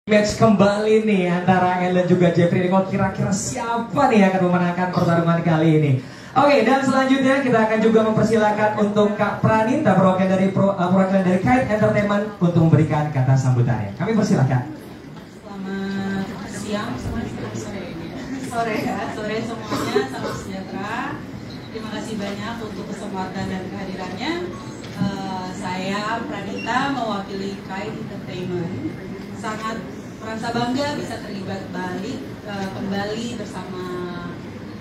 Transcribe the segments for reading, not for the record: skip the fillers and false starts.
Match kembali nih antara Ellen juga Jeffrey. Kok kira-kira siapa nih yang akan memenangkan pertarungan kali ini? Oke, dan selanjutnya kita akan juga mempersilahkan untuk Kak Pranita perwakilan dari Kite Entertainment untuk memberikan kata sambutannya. Kami persilahkan. Selamat siang, sore ya, sore semuanya, salam sejahtera. Terima kasih banyak untuk kesempatan dan kehadirannya. Saya Pranita mewakili Kite Entertainment. Sangat merasa bangga bisa terlibat kembali bersama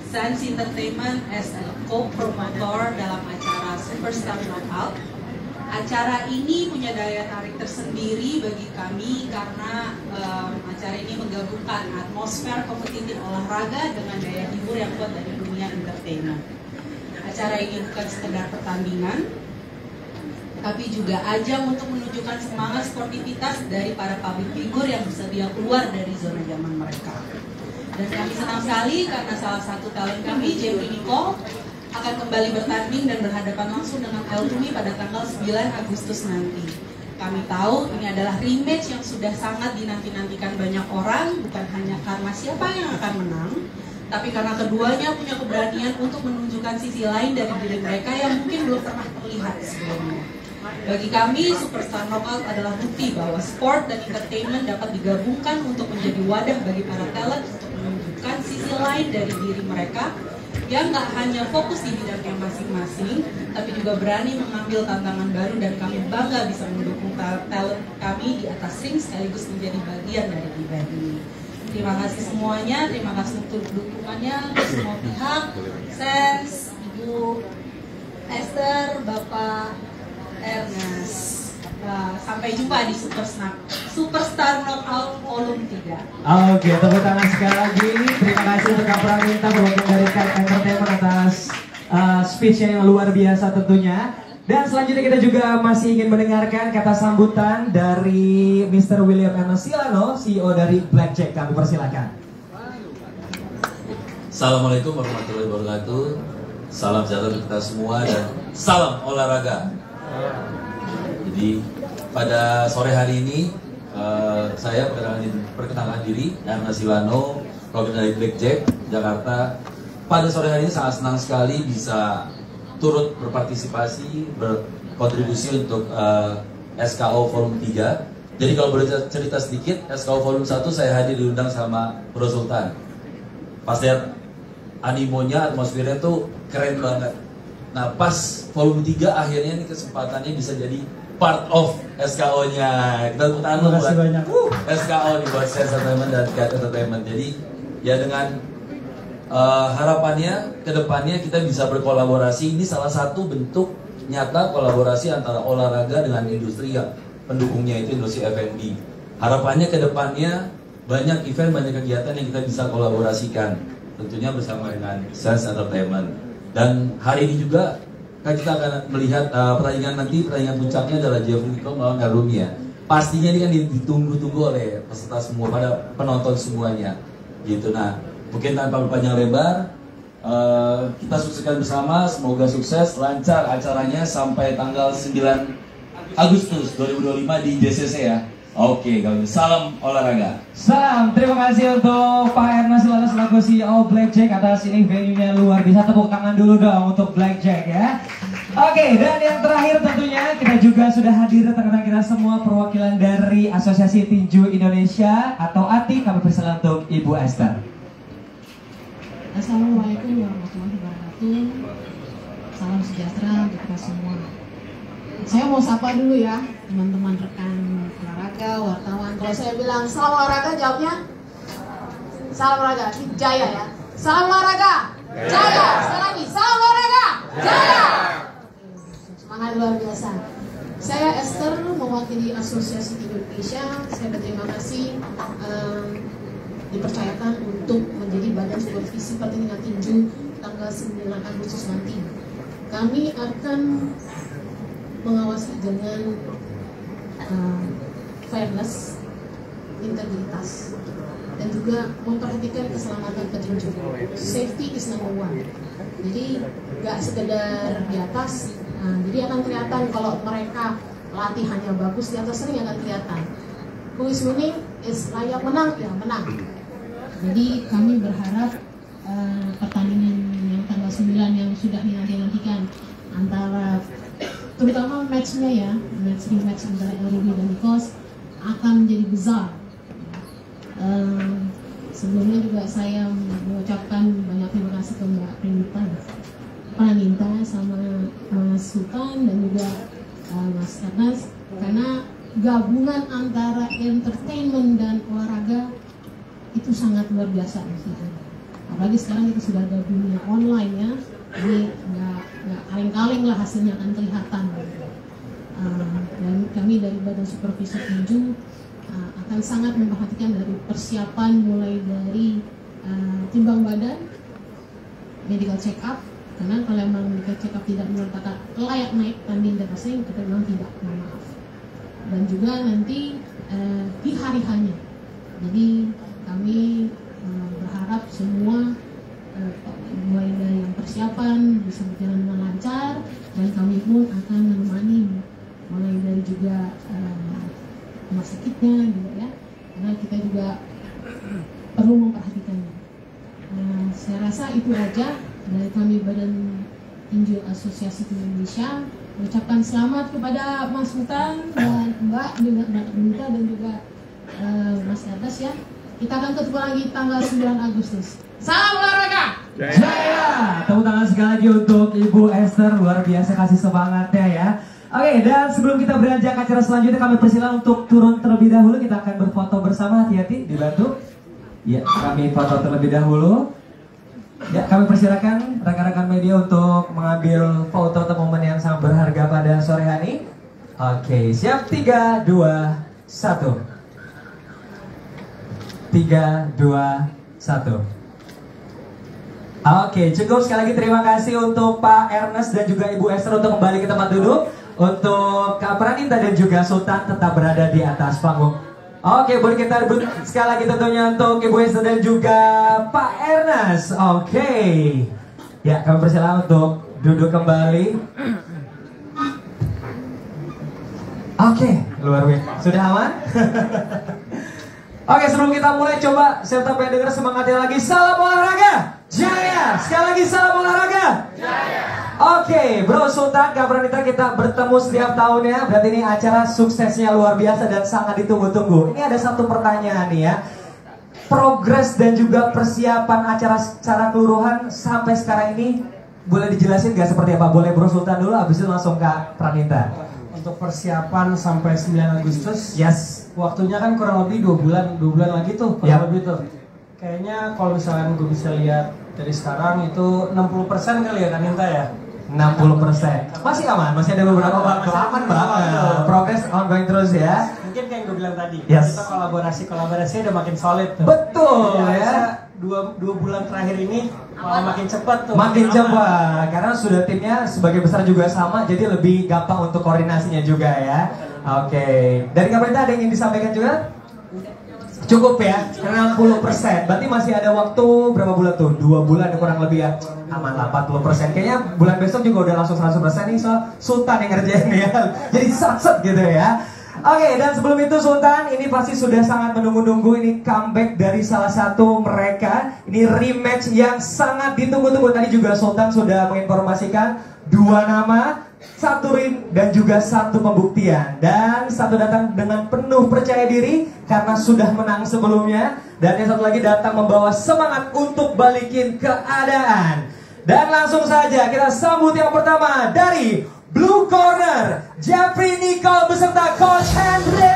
Sense Entertainment as a co-promotor dalam acara Superstar Knockout. Acara ini punya daya tarik tersendiri bagi kami karena acara ini menggabungkan atmosfer kompetitif olahraga dengan daya hibur yang kuat dari dunia entertainment. Acara ini bukan sekedar pertandingan, tapi juga ajang untuk menunjukkan semangat sportivitas dari para public figure yang bersedia keluar dari zona nyaman mereka. Dan kami senang sekali karena salah satu talent kami, Jeffrey Nicole, akan kembali bertanding dan berhadapan langsung dengan Eltumi pada tanggal 9 Agustus nanti. Kami tahu ini adalah rematch yang sudah sangat dinanti-nantikan banyak orang, bukan hanya karena siapa yang akan menang, tapi karena keduanya punya keberanian untuk menunjukkan sisi lain dari diri mereka yang mungkin belum pernah terlihat sebelumnya. Bagi kami, Superstar Knockout adalah bukti bahwa sport dan entertainment dapat digabungkan untuk menjadi wadah bagi para talent untuk menunjukkan sisi lain dari diri mereka yang nggak hanya fokus di bidangnya masing-masing, tapi juga berani mengambil tantangan baru, dan kami bangga bisa mendukung talent kami di atas ring sekaligus menjadi bagian dari event ini. Terima kasih semuanya, terima kasih untuk dukungannya untuk semua pihak, Sense, Ibu Esther, Bapak Ernest. Sampai jumpa di Superstar Knockout Volume 3. Oke, tepuk tangan sekali lagi. Terima kasih untuk Kak Pranita perwakilan dari Kite Entertainment atas speech-nya yang luar biasa tentunya. Dan selanjutnya kita juga masih ingin mendengarkan kata sambutan dari Mr. William M. Silano, CEO dari Blackjack. Kami persilakan. Assalamualaikum warahmatullahi wabarakatuh. Salam sejahtera kita semua dan salam olahraga. Jadi pada sore hari ini saya perkenalkan diri, Ernest Silano, perwakilan dari Blackjack Jakarta. Pada sore hari ini sangat senang sekali bisa turut berpartisipasi, berkontribusi untuk SKO Volume 3. Jadi kalau boleh cerita sedikit, SKO Volume 1 saya hadir diundang sama Bro Sultan. Pas lihat animonya, atmosfernya tuh keren banget. Nah pas Volume 3 akhirnya ini kesempatannya bisa jadi part of SKO-nya. Kita tepuk tangan buat SKO nih, buat Sense Entertainment dan Kite Entertainment. Jadi ya dengan harapannya kedepannya kita bisa berkolaborasi. Ini salah satu bentuk nyata kolaborasi antara olahraga dengan industri yang pendukungnya itu industri F&B. Harapannya kedepannya banyak event, banyak kegiatan yang kita bisa kolaborasikan, tentunya bersama dengan Sense Entertainment. Dan hari ini juga kita akan melihat pertandingan puncaknya adalah Jeffrey Nicole melawan Eltumi ya. Pastinya ini kan ditunggu-tunggu oleh peserta semua, pada penonton semuanya gitu. Nah, mungkin tanpa berpanjang lebar, kita sukseskan bersama. Semoga sukses, lancar acaranya sampai tanggal 9 Agustus 2025 di JCC ya. Oke, kalau gitu. Salam olahraga. Salam, terima kasih untuk Pak Ernest Silano selaku CEO Blackjack atas ini venue-nya luar biasa. Tepuk tangan dulu dong untuk Blackjack ya. Oke, dan yang terakhir tentunya kita juga sudah hadir rekan-rekan kita semua perwakilan dari Asosiasi Tinju Indonesia atau ATI. Kami persilakan untuk Ibu Esther. Assalamualaikum warahmatullahi wabarakatuh. Salam sejahtera untuk kita semua. Saya mau sapa dulu ya teman-teman rekan olahraga, wartawan. Kalau saya bilang salam olahraga, jawabnya salam olahraga, jaya ya. Salam olahraga, jaya. Sekali lagi, salam olahraga, jaya. Semangat luar biasa. Saya Esther mewakili Asosiasi Indonesia. Saya berterima kasih dipercayakan untuk menjadi badan supervisi pertandingan tinju tanggal 9 Agustus nanti. Kami akan mengawasi dengan fairness, integritas, dan juga memperhatikan keselamatan petinju. Safety is number one. Jadi nggak sekedar di atas. Jadi akan kelihatan kalau mereka latihannya bagus di atas ring, akan kelihatan. Who is winning? layak menang, ya menang. Jadi kami berharap pertandingan yang tanggal 9 yang sudah dinanti-nantikan antara terutama matchnya ya, rematch antara El Ruby dan Nikos akan menjadi besar. Sebelumnya juga saya mengucapkan banyak terima kasih ke Mbak Pranita sama Mas Sultan dan juga Mas Karnas, karena gabungan antara entertainment dan olahraga itu sangat luar biasa. Apalagi sekarang kita sudah ada dunia online ya, jadi nggak kaleng-kaleng lah hasilnya akan kelihatan. Dan kami dari Badan Supervisi Tinju akan sangat memperhatikan dari persiapan mulai dari timbang badan, medical check up, karena kalau memang medical check up tidak menyatakan layak naik tanding dan asing, kita bilang tidak, maaf. Dan juga nanti di hari hanya, jadi kami berharap semua mulai dari yang persiapan bisa berjalan dengan lancar, dan kami pun akan menemani mulai dari juga rumah sakitnya gitu ya, karena kita juga perlu memperhatikannya. Saya rasa itu aja dari kami Badan Tinju Asosiasi Tinju Indonesia. Mengucapkan selamat kepada Mas Sultan dan Mbak Nita dan juga Mas Atas ya. Kita akan ketemu lagi tanggal 9 Agustus. Salam olahraga! Jaya! Tepuk tangan sekali lagi untuk Ibu Esther, luar biasa kasih semangatnya ya. Oke, dan sebelum kita beranjak acara selanjutnya, kami persilakan untuk turun terlebih dahulu. Kita akan berfoto bersama, hati-hati, dibantu. Ya, kami foto terlebih dahulu. Ya, kami persilakan rekan-rekan media untuk mengambil foto atau momen yang sangat berharga pada sore hari. Oke, siap, 3, 2, 1. 3, 2, 1. Oke, cukup. Sekali lagi terima kasih untuk Pak Ernest dan juga Ibu Esther untuk kembali ke tempat duduk. Untuk Kak Pranita dan juga Sultan tetap berada di atas panggung. Oke, boleh kita rebut sekali lagi tentunya untuk Ibu Esther dan juga Pak Ernest. Oke. Ya, kami persilakan untuk duduk kembali. Oke, luar biasa. Sudah aman? Oke, sebelum kita mulai, coba saya pengen dengar semangatnya lagi. Salam olahraga jaya! Sekali lagi salam olahraga jaya! Oke, Bro Sultan, Kak Pranita, kita bertemu setiap tahunnya. Berarti ini acara suksesnya luar biasa dan sangat ditunggu-tunggu. Ini ada satu pertanyaan nih ya. Progres dan juga persiapan acara secara keseluruhan sampai sekarang ini boleh dijelasin gak seperti apa? Boleh Bro Sultan dulu, habis itu langsung Kak Pranita. Untuk persiapan sampai 9 Agustus, Yes. waktunya kan kurang lebih 2 bulan lagi tuh, kurang lebih tuh. Kayaknya kalau misalkan gue bisa lihat dari sekarang itu 60% kali ya kan Ninta ya? 60%. Masih aman, masih ada beberapa waktu. Aman banget. Progres ongoing terus ya. Mungkin kayak yang gue bilang tadi, Yes. kita kolaborasi udah makin solid tuh. Betul ya. Dua bulan terakhir ini malah makin cepat tuh. Makin cepat karena sudah timnya sebagai besar juga sama, jadi lebih gampang untuk koordinasinya juga ya. Oke, dari Kak Pranita ada yang ingin disampaikan juga? Cukup ya, 60%. Berarti masih ada waktu berapa bulan tuh? 2 bulan kurang lebih ya. Aman lah, 40%. Kayaknya bulan besok juga udah langsung 100% nih, so Sultan yang ngerjain ya. Jadi set gitu ya. Oke, dan sebelum itu Sultan, ini pasti sudah sangat menunggu-nunggu. Ini comeback dari salah satu mereka. Ini rematch yang sangat ditunggu-tunggu. Tadi juga Sultan sudah menginformasikan 2 nama, 1 ring dan juga 1 pembuktian. Dan 1 datang dengan penuh percaya diri karena sudah menang sebelumnya. Dan yang 1 lagi datang membawa semangat untuk balikin keadaan. Dan langsung saja kita sambut yang pertama dari Blue Corner, Jeffrey Nicole beserta Coach Henry.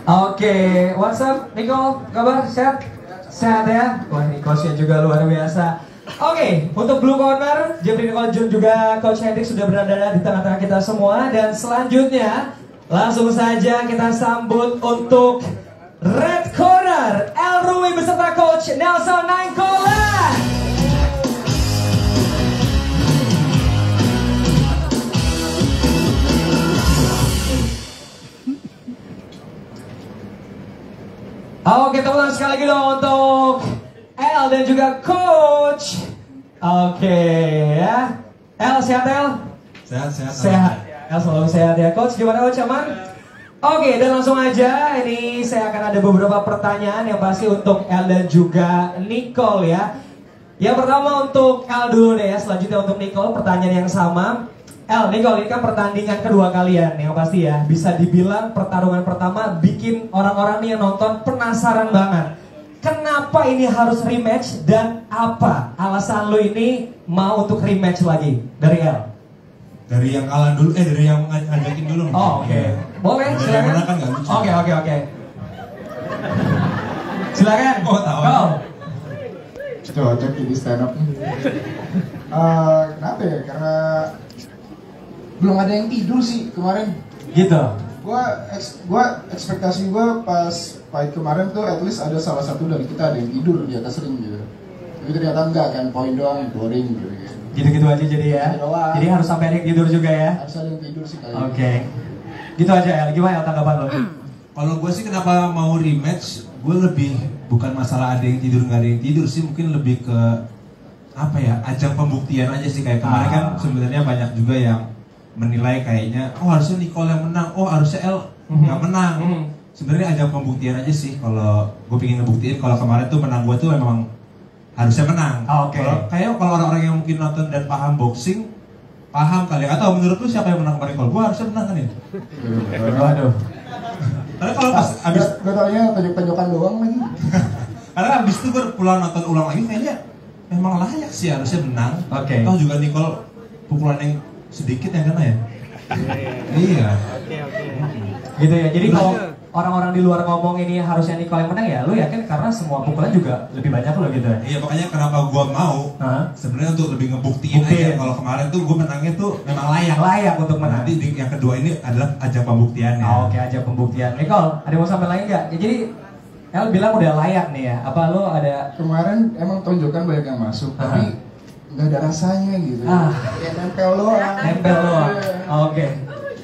Oke, what's up, Nicole? Kabar? Sehat? Sehat ya? Wah, ini coachnya juga luar biasa. Oke, untuk Blue Corner, Jeffrey Nicole juga Coach Hendrik sudah berada di tengah-tengah kita semua. Dan selanjutnya, langsung saja kita sambut untuk Red Corner, El Rui beserta Coach Nelson Nainggolan. Oke, teman-teman sekali lagi dong untuk El El dan juga Coach. Oke ya. El sehat El? Sehat. El selalu sehat ya. Coach gimana Coach, aman? Oke, dan langsung aja ini saya akan ada beberapa pertanyaan yang pasti untuk El dan juga Nicole ya. Yang pertama untuk El dulu deh ya, selanjutnya untuk Nicole pertanyaan yang sama. El, Nicole, ini kan pertandingan kedua kalian yang pasti ya. Bisa dibilang pertarungan pertama bikin orang-orang nih yang nonton penasaran banget. Kenapa ini harus rematch dan apa alasan lo ini mau untuk rematch lagi dari El? Dari yang kalah dulu, dari yang ngajakin dulu. Oh, oke. Boleh, silakan. Kan gak lucu. Oke. Silakan. Oh, tahu. Go. Cocok ini stand up. Kenapa ya? Karena belum ada yang tidur sih kemarin. Gitu. Gua ekspektasi gua pas fight kemarin tuh at least ada salah satu dari kita ada yang tidur di atas ring gitu. Tapi ternyata enggak kan, poin doang yang boring gitu. Gitu-gitu aja jadi ya. Jadi harus sampai ada yang tidur juga ya. Harus ada yang tidur sih kayaknya. Oke. Gitu aja El. Gimana El tanggapan lo? Kalau gue sih kenapa mau rematch, gue lebih bukan masalah ada yang tidur nggak ada yang tidur sih, mungkin lebih ke apa ya, ajang pembuktian aja sih. Kayak kemarin kan sebenarnya banyak juga yang menilai kayaknya oh harusnya Nicole yang menang, oh harusnya El nggak menang. Sebenarnya ajang pembuktian aja sih. Kalau gue pengen ngebuktiin kalau kemarin tuh menang gue tuh memang harusnya menang. Oke. Kalau orang-orang yang mungkin nonton dan paham boxing paham kali ya. Atau menurut lu siapa yang menang kemarin? Kalau gue harusnya menang kan ya. Waduh. Karena kalau pas abis gue taunya tonjok-tonjokan doang lagi. karena abis itu gue pulang nonton ulang lagi kayaknya memang layak sih harusnya menang. Oke. Tahu juga Nicole pukulan yang sedikit yang kena ya. Iya. Gitu ya. Jadi kalau orang-orang di luar ngomong ini harusnya Nicole yang menang ya, lu yakin karena semua pukulan juga lebih banyak lo gitu ya? Iya, makanya kenapa gua mau sebenarnya untuk lebih ngebuktiin aja kalau kemarin tuh gua menangnya tuh memang layak untuk menang. Nanti yang kedua ini adalah ajang pembuktiannya. Oke, ajang pembuktian. Nicole, ada mau sampai lagi nggak? Ya, jadi El bilang udah layak nih ya. Apa lo ada? Kemarin emang tonjokan banyak yang masuk, tapi nggak ada rasanya gitu. Ya nempel doang. Nempel doang. Oke.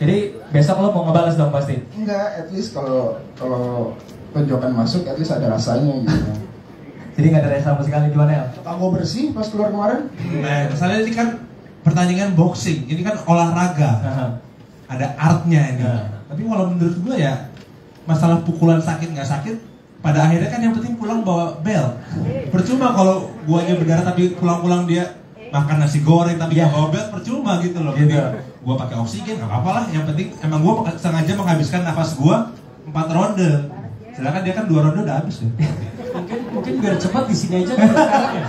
Jadi besok lo mau ngebales dong pasti? Enggak, at least kalau tonjokan masuk, at least ada rasanya gitu. Jadi nggak ada rasa sama sekali, gimana El? Tango bersih pas keluar kemarin. Nah, misalnya ini kan pertandingan boxing, ini kan olahraga, ada artnya ini. Tapi kalau menurut gue ya masalah pukulan sakit nggak sakit, pada akhirnya kan yang penting pulang bawa belt. Percuma kalau guanya berdarah tapi pulang-pulang dia makan nasi goreng tapi nggak bawa belt, percuma gitu loh. Jadi gue pakai oksigen nggak apa-apa lah. Yang penting emang gue sengaja menghabiskan nafas gue 4 ronde, sedangkan dia kan 2 ronde udah habis deh. Mungkin biar cepat di sini aja sekarang ya.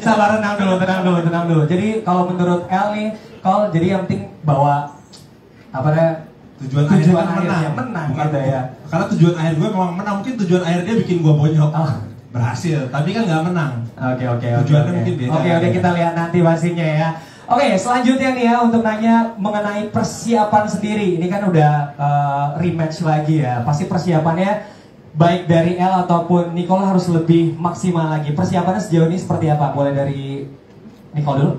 Sabar, tenang dulu. Jadi kalau menurut El nih, kalau jadi yang penting bawa apa namanya? Tujuan akhirnya menang bukan gitu ya. Karena tujuan akhir gue memang menang, mungkin tujuan akhir dia bikin gue bonyok. Berhasil, tapi kan nggak menang. Oke. Tujuannya mungkin beda. Oke, kita lihat nanti pastinya ya. Oke, selanjutnya nih ya untuk nanya mengenai persiapan sendiri. Ini kan udah rematch lagi ya. Pasti persiapannya baik dari El ataupun Nicole harus lebih maksimal lagi. Persiapannya sejauh ini seperti apa? Boleh dari Nicole dulu?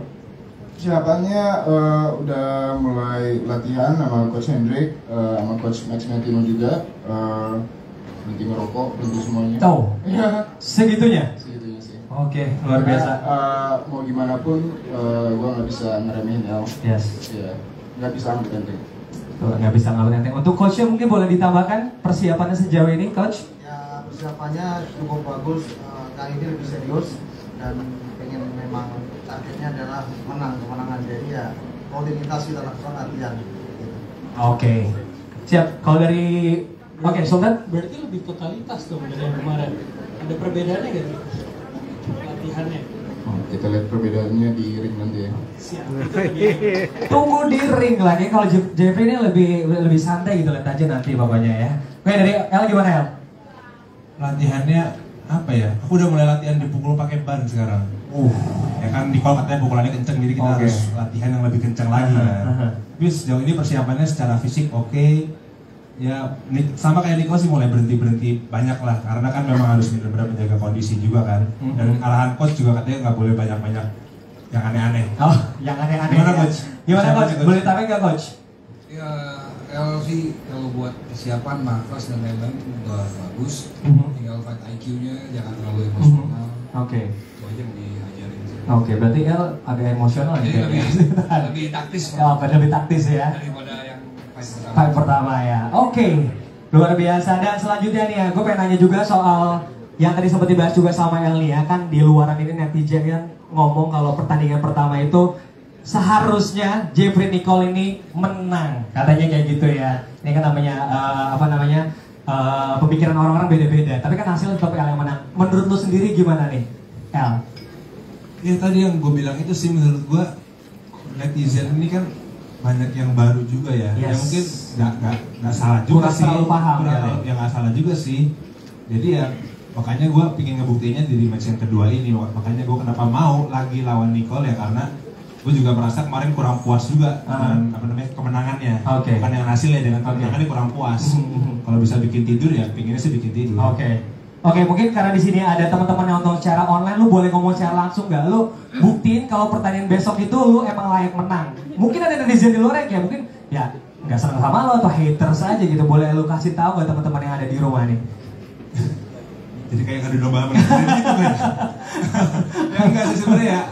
Persiapannya udah mulai latihan sama Coach Hendrik, sama Coach Max Mentino juga. Berhenti ngerokok, berhenti semuanya. Tahu? Iya. Segitunya? Segitunya sih. Oke, luar biasa. Mau gimana pun, gue nggak bisa ngeremehin El. Yes. Iya, nggak bisa ngeremehin. Nggak bisa ngambil enteng. Untuk coachnya mungkin boleh ditambahkan persiapannya sejauh ini, coach? Ya persiapannya cukup bagus. Kali ini lebih serius dan pengen memang targetnya adalah kemenangan. Jadi ya rutinitas kita lakukan latihan. Gitu. Oke. Siap. Kalau dari Sultan? Berarti lebih totalitas dong dari yang kemarin. Ada perbedaannya nggak tuh latihannya? Kita lihat perbedaannya di ring nanti ya. Siap. Tunggu di ring lagi. Kalau Jeffrey ini lebih santai gitu, lihat aja nanti pokoknya ya. Oke, dari El gimana El? Latihannya apa ya? Aku udah mulai latihan dipukul pakai ban sekarang. Ya kan Nicole katanya pukulannya kenceng, jadi kita harus latihan yang lebih kenceng lagi kan. Tapi sejauh ini persiapannya secara fisik oke. Ya sama kayak Nicole sih mulai berhenti banyak lah, karena kan memang harus benar-benar menjaga kondisi juga kan. Dan arahan coach juga katanya nggak boleh banyak-banyak yang aneh-aneh. Oh, yang aneh-aneh. Gimana coach? Gimana coach? Boleh tambahin nggak coach? Ya, kalau sih kalau buat persiapan nafas dan lain-lain udah bagus. Tinggal fight IQ-nya jangan terlalu emosional. Oke. Itu aja yang diajarin sih. Oke, berarti El agak emosional Jadi ya. lebih taktis Oh, lebih taktis ya. daripada yang Fight pertama ya. Oke. Luar biasa. Dan selanjutnya nih ya, gue pengen nanya juga soal yang tadi sempat dibahas juga sama El nih ya, kan di luaran ini netizen kan ngomong kalau pertandingan pertama itu seharusnya Jeffrey Nicole ini menang, katanya kayak gitu ya. Ini kan namanya pemikiran orang-orang beda-beda. Tapi kan hasilnya tetap El yang menang. Menurut lu sendiri gimana nih, El? Ya tadi yang gue bilang itu sih menurut gue netizen ini kan banyak yang baru juga ya. Yes. Ya mungkin nggak salah juga Kurang sih. terlalu paham Ya nggak salah juga sih. Jadi ya makanya gue pingin ngebuktinya di match yang kedua ini. Makanya gue kenapa mau lagi lawan Nicole ya karena gue juga merasa kemarin kurang puas juga dengan kemenangannya. Okay. Bukan yang hasilnya, dengan kemenangannya kurang puas. Kalau bisa bikin tidur ya pinginnya sih bikin tidur. Oke, mungkin karena di sini ada teman-teman yang nonton secara online, lu boleh ngomong secara langsung nggak? Lu buktiin kalau pertandingan besok itu lu emang layak menang. Mungkin ada netizen di luar yang kayak mungkin ya nggak senang sama lo atau haters aja gitu. Boleh lu kasih tahu nggak teman-teman yang ada di rumah nih? Jadi kayak ngadu domba gitu kan? Ya enggak sih sebenarnya ya.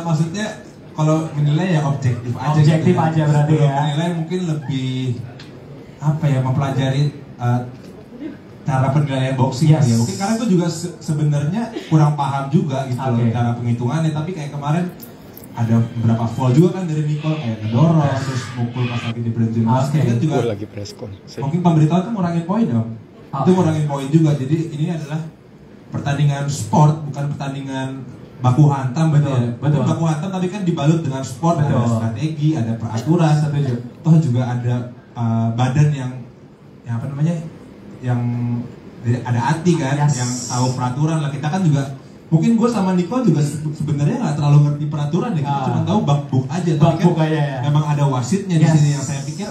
Maksudnya kalau menilai ya objektif aja. Objektif gitu, aja berarti ya. Menilai mungkin lebih apa ya, mempelajari cara penilaian boxing ya. Mungkin karena gue juga sebenarnya kurang paham juga gitu loh cara penghitungannya. Tapi kayak kemarin ada beberapa fall juga kan dari Nicole, kayak ngedorong terus mukul pas lagi di berhenti. Itu juga lagi preskon. mungkin pemberitahuan itu ngurangin poin dong. Itu ngurangin poin juga. Jadi ini adalah pertandingan sport, bukan pertandingan baku hantam. Betul. Baku hantam tapi kan dibalut dengan sport. Betul. Ada strategi, ada peraturan, toh juga ada badan yang apa namanya, yang ada hati kan, yang tahu peraturan lah. Kita kan juga mungkin gue sama Nicole juga sebenarnya nggak terlalu ngerti peraturan ya, kita cuma tahu bak-book aja. Tapi kan memang ada wasitnya di sini yang saya pikir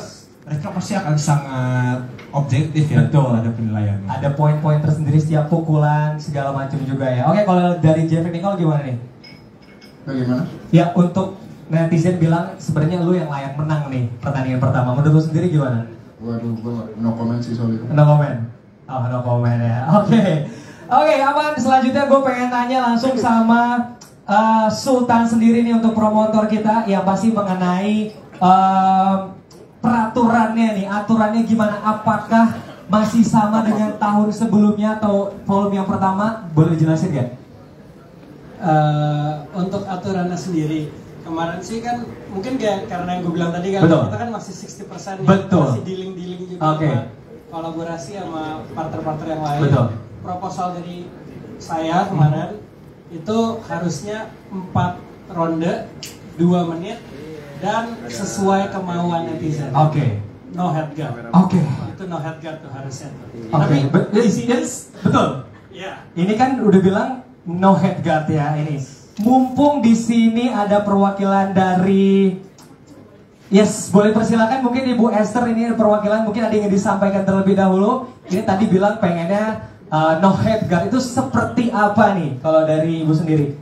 mereka pasti akan sangat objektif ya. Betul. Ada penilaian. Ada poin-poin tersendiri setiap pukulan segala macam juga ya. Oke, kalau dari Jeffrey Nicole gimana nih? Bagaimana? Ya untuk netizen bilang sebenarnya lu yang layak menang nih pertandingan pertama. Menurut lu sendiri gimana? Waduh, gue no comment sih soal itu. No comment. Oh, no comment ya. Oke, aman. Selanjutnya gue pengen tanya langsung sama Sultan sendiri nih untuk promotor kita yang pasti mengenai peraturannya nih, aturannya gimana? Apakah masih sama dengan tahun sebelumnya atau volume yang pertama? Boleh dijelasin gak? Untuk aturannya sendiri, kemarin sih kan mungkin karena yang gue bilang tadi kan, kita kan masih 60% ya, masih dealing juga sama kolaborasi sama partner-partner yang lain. Proposal dari saya kemarin itu harusnya 4 ronde 2 menit dan sesuai kemauan netizen. No head guard. Itu no head guard tuh harusnya. Tapi betul. Ya. Ini kan udah bilang no head guard ya ini. Mumpung di sini ada perwakilan dari boleh persilakan mungkin Ibu Esther, ini perwakilan, mungkin ada yang disampaikan terlebih dahulu. Ini tadi bilang pengennya no head guard, itu seperti apa nih kalau dari Ibu sendiri?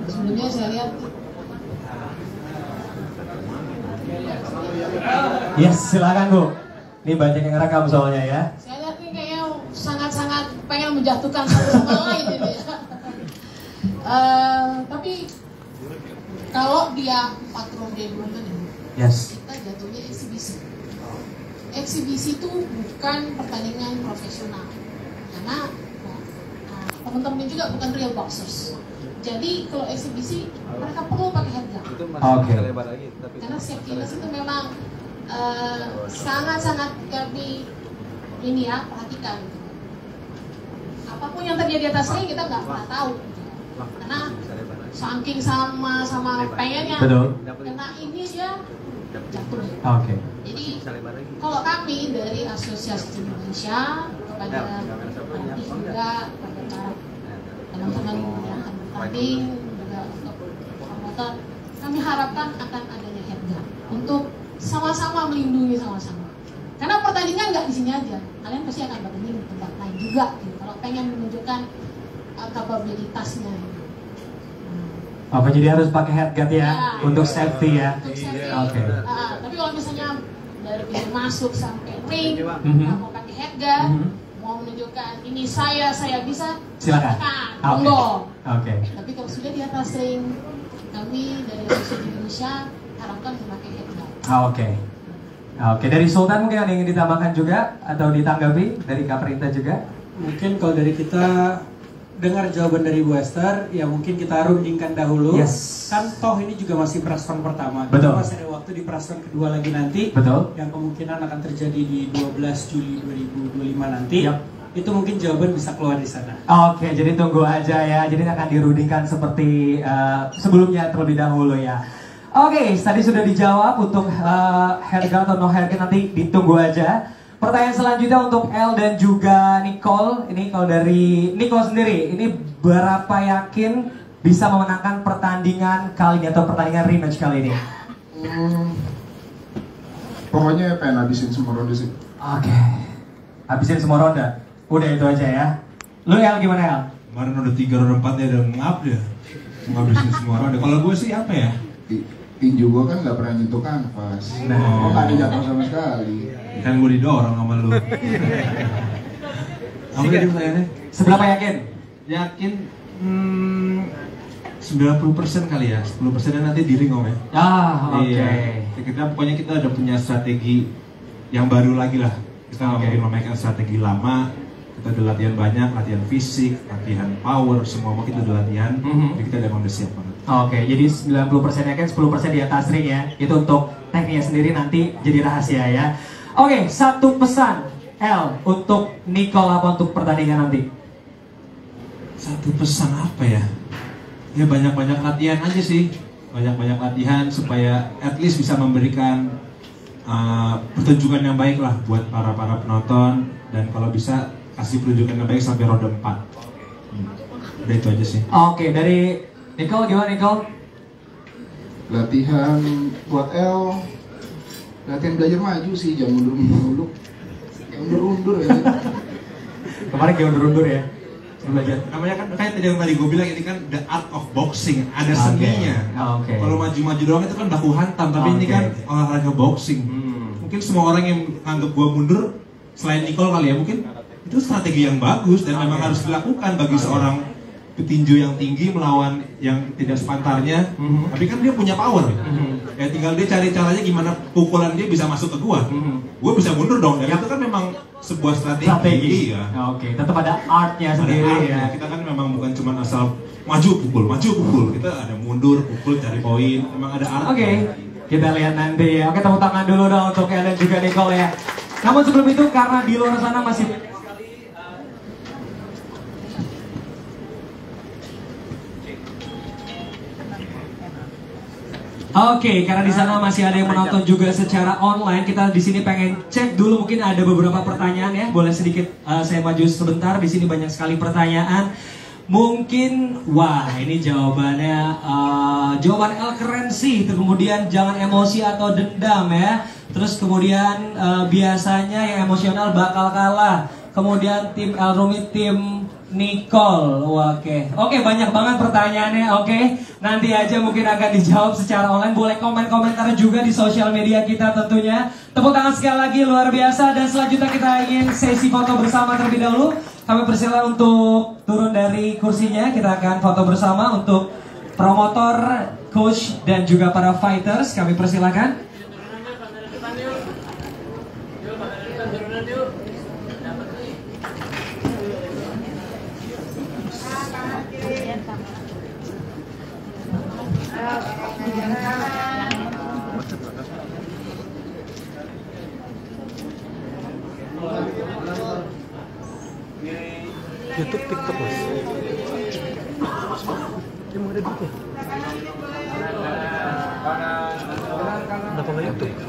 Sebelumnya saya lihat silakan Bu. Ini banyak yang rekam soalnya ya. Saya lihat ini kayaknya sangat-sangat pengen menjatuhkan satu sama lain ini ya. Tapi kalau dia 4 ronde 2 menit, kita jatuhnya eksibisi. Eksibisi itu bukan pertandingan profesional, karena teman-teman juga bukan real boxers. Jadi kalau eksibisi mereka perlu pakai head guard. Karena safety-ness itu memang sangat-sangat kami perhatikan. Apapun yang terjadi di atas ring kita nggak pernah tahu. Karena saking sama pengennya kena ini dia jatuh. Jadi kalau kami dari Asosiasi Indonesia kepada pelatih juga, kepada teman-teman yang akan bertanding juga untuk promotor, kami harapkan akan adanya head guard untuk sama-sama melindungi sama-sama. Karena pertandingan nggak di sini aja, kalian pasti akan bertanding di tempat lain juga. Gitu. Kalau pengen menunjukkan kapabilitasnya. Jadi harus pakai head guard ya, untuk safety ya. Untuk safety. Tapi kalau misalnya dari pintu masuk sampai ring, mau pakai head guard, mau menunjukkan memberikan ini saya bisa, silakan. Monggo. Oke. Tapi kalau sudah di atas ring, kami dari Asosiasi Indonesia harapkan memakai headlock. Oke. Oke, dari Sultan mungkin ada yang ingin ditambahkan juga atau ditanggapi dari Kak Perinta juga? Mungkin kalau dari kita dengar jawaban dari Bu Esther, ya mungkin kita rundingkan dahulu. Yes. Kan toh ini juga masih praskon pertama. Betul. Masih ada waktu di praskon kedua lagi nanti. Betul. Yang kemungkinan akan terjadi di 12 Juli 2025 nanti. Yap. Itu mungkin jawaban bisa keluar di sana. Oke, jadi tunggu aja ya. Jadi akan dirundingkan seperti sebelumnya terlebih dahulu ya. Oke, tadi sudah dijawab untuk haircut atau no haircut, nanti ditunggu aja. Pertanyaan selanjutnya untuk El dan juga Nicole. Ini kalau dari Nicole sendiri, ini berapa yakin bisa memenangkan pertandingan kali ini atau pertandingan rematch kali ini? Pokoknya pengen habisin semua ronde sih. Oke, habisin semua ronde. Udah itu aja ya. Lu El gimana El? Kemarin udah 3 ronde 4 ya udah ngap dia. Ngabisin semua ronde. Kalau gue sih apa ya? Tinju gue kan nggak pernah nyentuh kanvas. Nah, nggak ada jatuh sama sekali. Kan gue didorong sama lu. Apa tadi pertanyaannya? Seberapa yakin? Yakin 90% kali ya. 10% nanti di ring om ya. Oke. Iya. Kita udah punya strategi yang baru lagi lah. Kita nggak mungkin memainkan strategi lama. Kita udah latihan banyak, latihan fisik, latihan power, semua kita udah latihan. Jadi kita memang udah siap banget. Oke, jadi 90% yakin, 10% di atas ring ya. Itu untuk tekniknya sendiri nanti jadi rahasia ya. Oke, satu pesan El untuk Nicole apa untuk pertandingan nanti? Satu pesan apa ya? Ya banyak-banyak latihan aja sih. Banyak-banyak latihan supaya at least bisa memberikan pertunjukan yang baik lah buat para penonton. Dan kalau bisa kasih pertunjukan yang baik sampai ronde 4. Udah itu aja sih. Oke, dari Nicole gimana Nicole? Latihan buat El, latihan belajar maju sih, jangan mundur-mundur. Undur-undur ya. Kemarin kayak undur-undur ya. Belajar. Namanya kan kayak tadi gue bilang ini kan the art of boxing, ada seninya. Kalau maju-maju doang itu kan baku hantam, tapi ini kan olahraga boxing. Mungkin semua orang yang anggap gue mundur selain Nicole kali ya, mungkin itu strategi yang bagus dan memang harus dilakukan bagi seorang petinju yang tinggi melawan yang tidak sepantarnya, tapi kan dia punya power. Ya tinggal dia cari caranya gimana pukulan dia bisa masuk ke gua. Gua bisa mundur dong. Dan itu kan memang sebuah strategi. Ya. Oke, tetap ada artnya sendiri ya. Kita kan memang bukan cuma asal maju pukul. Kita ada mundur, pukul, cari poin. Memang ada art. Oke, kita lihat nanti ya. Oke, tepuk tangan dulu dong untuk El dan juga Nicole ya. Namun sebelum itu karena di luar sana masih Oke, karena di sana masih ada yang menonton juga secara online, kita di sini pengen cek dulu, mungkin ada beberapa pertanyaan ya. Boleh sedikit saya maju sebentar. Di sini banyak sekali pertanyaan. Mungkin, wah ini jawabannya, jawaban El keren sih. Kemudian jangan emosi atau dendam ya. Terus kemudian biasanya yang emosional bakal kalah. Kemudian tim El Rumi, tim Nicole. Oke, banyak banget pertanyaannya. Oke, nanti aja mungkin akan dijawab secara online. Boleh komen-komentar juga di sosial media kita tentunya. Tepuk tangan sekali lagi, luar biasa. Dan selanjutnya kita ingin sesi foto bersama terlebih dahulu. Kami persilakan untuk turun dari kursinya. Kita akan foto bersama untuk promotor, coach, dan juga para fighters. Kami persilakan. YouTube, TikTok mas. Dia mau ada duitnya.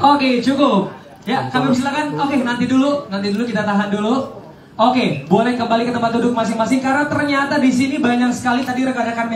Oke, cukup. Ya, kami silakan. Oke, nanti dulu kita tahan dulu. Oke, boleh kembali ke tempat duduk masing-masing karena ternyata di sini banyak sekali tadi rekan-rekan